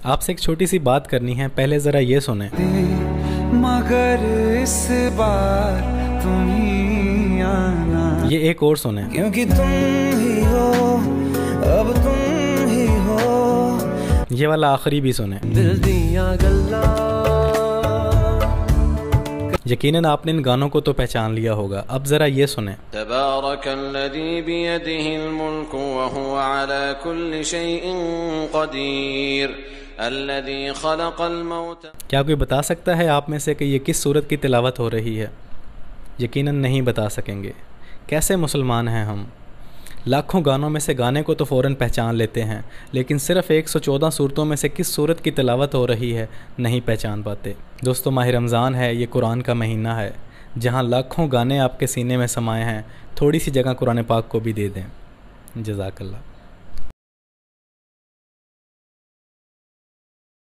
आपसे एक छोटी सी बात करनी है, पहले ज़रा ये सुने। मगर इस बार तुम ही आना, ये एक और सुने। क्योंकि तुम ही हो, अब तुम ही हो। ये वाला आखिरी भी सुने। दिल दिया गल्ला। यकीनन आपने इन गानों को तो पहचान लिया होगा। अब ज़रा ये सुने। तबारकल्लज़ी बियदिहिल मुल्कु व हुवा अला कुल्लि शैइन क़दीर अल्लज़ी खलक़ल मौत। क्या कोई बता सकता है आप में से कि ये किस सूरत की तिलावत हो रही है? यकीनन नहीं बता सकेंगे। कैसे मुसलमान हैं हम? लाखों गानों में से गाने को तो फ़ौरन पहचान लेते हैं, लेकिन सिर्फ़ 114 सूरतों में से किस सूरत की तिलावत हो रही है नहीं पहचान पाते। दोस्तों, माह रमज़ान है, ये कुरान का महीना है, जहाँ लाखों गाने आपके सीने में समाये हैं। थोड़ी सी जगह कुरान पाक को भी दे दें। जज़ाकल्लाह।